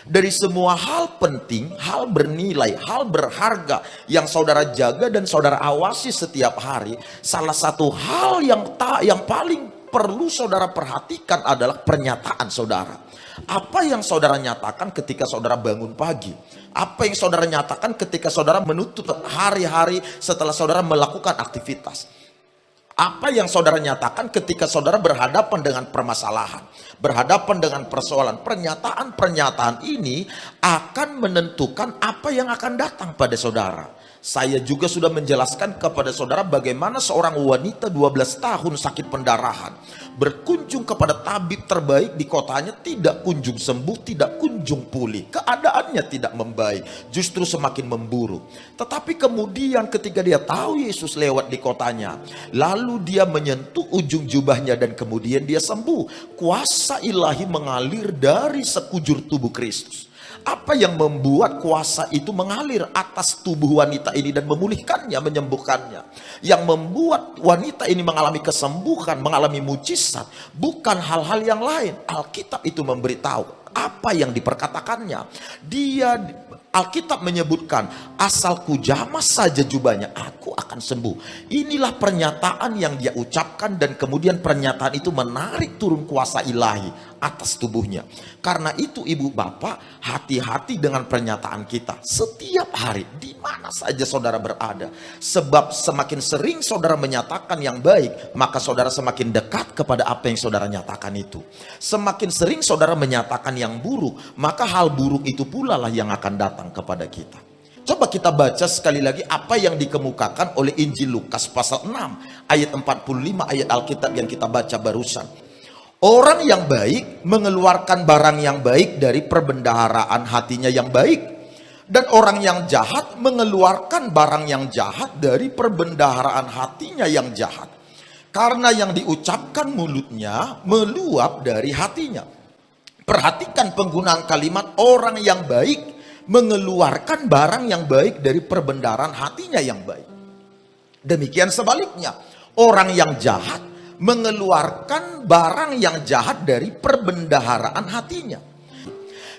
Dari semua hal penting, hal bernilai, hal berharga yang saudara jaga dan saudara awasi setiap hari, salah satu hal yang paling perlu saudara perhatikan adalah pernyataan saudara. Apa yang saudara nyatakan ketika saudara bangun pagi? Apa yang saudara nyatakan ketika saudara menutup hari-hari setelah saudara melakukan aktivitas? Apa yang saudara nyatakan ketika saudara berhadapan dengan permasalahan, berhadapan dengan persoalan? Pernyataan-pernyataan ini akan menentukan apa yang akan datang pada saudara. Saya juga sudah menjelaskan kepada saudara bagaimana seorang wanita 12 tahun sakit pendarahan berkunjung kepada tabib terbaik di kotanya, tidak kunjung sembuh, tidak kunjung pulih. Keadaannya tidak membaik, justru semakin memburuk. Tetapi kemudian ketika dia tahu Yesus lewat di kotanya, lalu dia menyentuh ujung jubahnya dan kemudian dia sembuh. Kuasa ilahi mengalir dari sekujur tubuh Kristus. Apa yang membuat kuasa itu mengalir atas tubuh wanita ini dan memulihkannya, menyembuhkannya? Yang membuat wanita ini mengalami kesembuhan, mengalami mujizat, bukan hal-hal yang lain. Alkitab itu memberitahu apa yang diperkatakannya. Alkitab menyebutkan, asalku jamas saja jubahnya, aku akan sembuh. Inilah pernyataan yang dia ucapkan dan kemudian pernyataan itu menarik turun kuasa ilahi atas tubuhnya. Karena itu ibu bapak, hati-hati dengan pernyataan kita setiap hari di mana saja saudara berada. Sebab semakin sering saudara menyatakan yang baik, maka saudara semakin dekat kepada apa yang saudara nyatakan itu. Semakin sering saudara menyatakan yang buruk, maka hal buruk itu pula lah yang akan datang kepada kita. Coba kita baca sekali lagi apa yang dikemukakan oleh Injil Lukas pasal 6 ayat 45 ayat Alkitab yang kita baca barusan. Orang yang baik mengeluarkan barang yang baik dari perbendaharaan hatinya yang baik, dan orang yang jahat mengeluarkan barang yang jahat dari perbendaharaan hatinya yang jahat. Karena yang diucapkan mulutnya meluap dari hatinya. Perhatikan penggunaan kalimat orang yang baik mengeluarkan barang yang baik dari perbendaharaan hatinya yang baik. Demikian sebaliknya, orang yang jahat mengeluarkan barang yang jahat dari perbendaharaan hatinya.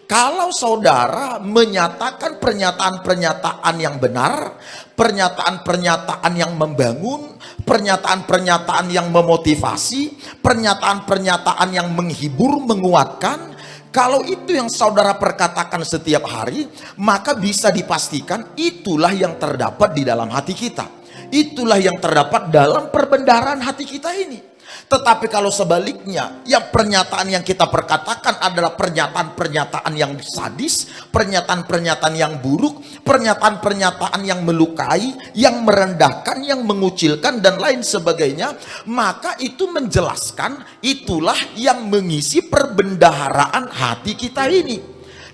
Kalau saudara menyatakan pernyataan-pernyataan yang benar, pernyataan-pernyataan yang membangun, pernyataan-pernyataan yang memotivasi, pernyataan-pernyataan yang menghibur, menguatkan, kalau itu yang saudara perkatakan setiap hari, maka bisa dipastikan itulah yang terdapat di dalam hati kita. Itulah yang terdapat dalam perbendaharaan hati kita ini. Tetapi kalau sebaliknya, yang pernyataan yang kita perkatakan adalah pernyataan-pernyataan yang sadis, pernyataan-pernyataan yang buruk, pernyataan-pernyataan yang melukai, yang merendahkan, yang mengucilkan dan lain sebagainya, maka itu menjelaskan itulah yang mengisi perbendaharaan hati kita ini.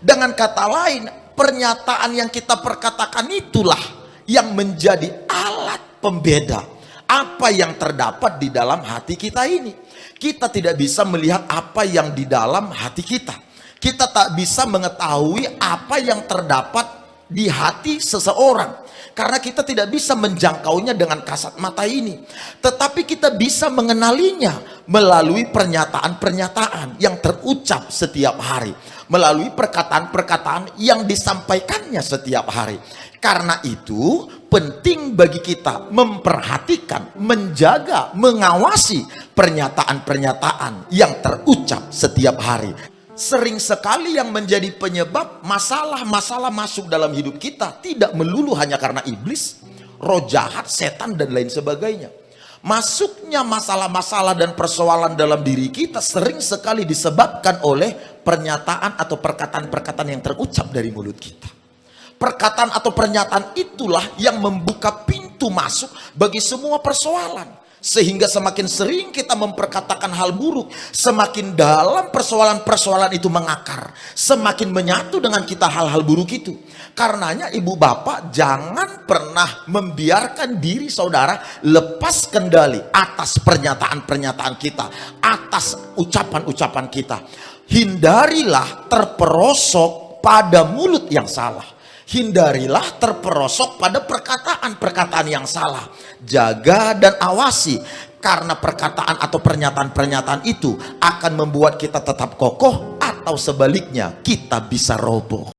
Dengan kata lain, pernyataan yang kita perkatakan itulah yang menjadi alat pembeda apa yang terdapat di dalam hati kita ini. Kita tidak bisa melihat apa yang di dalam hati kita. Kita tak bisa mengetahui apa yang terdapat di hati seseorang, karena kita tidak bisa menjangkaunya dengan kasat mata ini. Tetapi kita bisa mengenalinya melalui pernyataan-pernyataan yang terucap setiap hari, melalui perkataan-perkataan yang disampaikannya setiap hari. Karena itu penting bagi kita memperhatikan, menjaga, mengawasi pernyataan-pernyataan yang terucap setiap hari. Sering sekali yang menjadi penyebab masalah-masalah masuk dalam hidup kita tidak melulu hanya karena iblis, roh jahat, setan dan lain sebagainya. Masuknya masalah-masalah dan persoalan dalam diri kita sering sekali disebabkan oleh pernyataan atau perkataan-perkataan yang terucap dari mulut kita. Perkataan atau pernyataan itulah yang membuka pintu masuk bagi semua persoalan. Sehingga semakin sering kita memperkatakan hal buruk, semakin dalam persoalan-persoalan itu mengakar, semakin menyatu dengan kita hal-hal buruk itu. Karenanya ibu bapak jangan pernah membiarkan diri saudara lepas kendali atas pernyataan-pernyataan kita, atas ucapan-ucapan kita. Hindarilah terperosok pada mulut yang salah. Hindarilah terperosok pada perkataan-perkataan yang salah. Jaga dan awasi, karena perkataan atau pernyataan-pernyataan itu akan membuat kita tetap kokoh atau sebaliknya kita bisa roboh.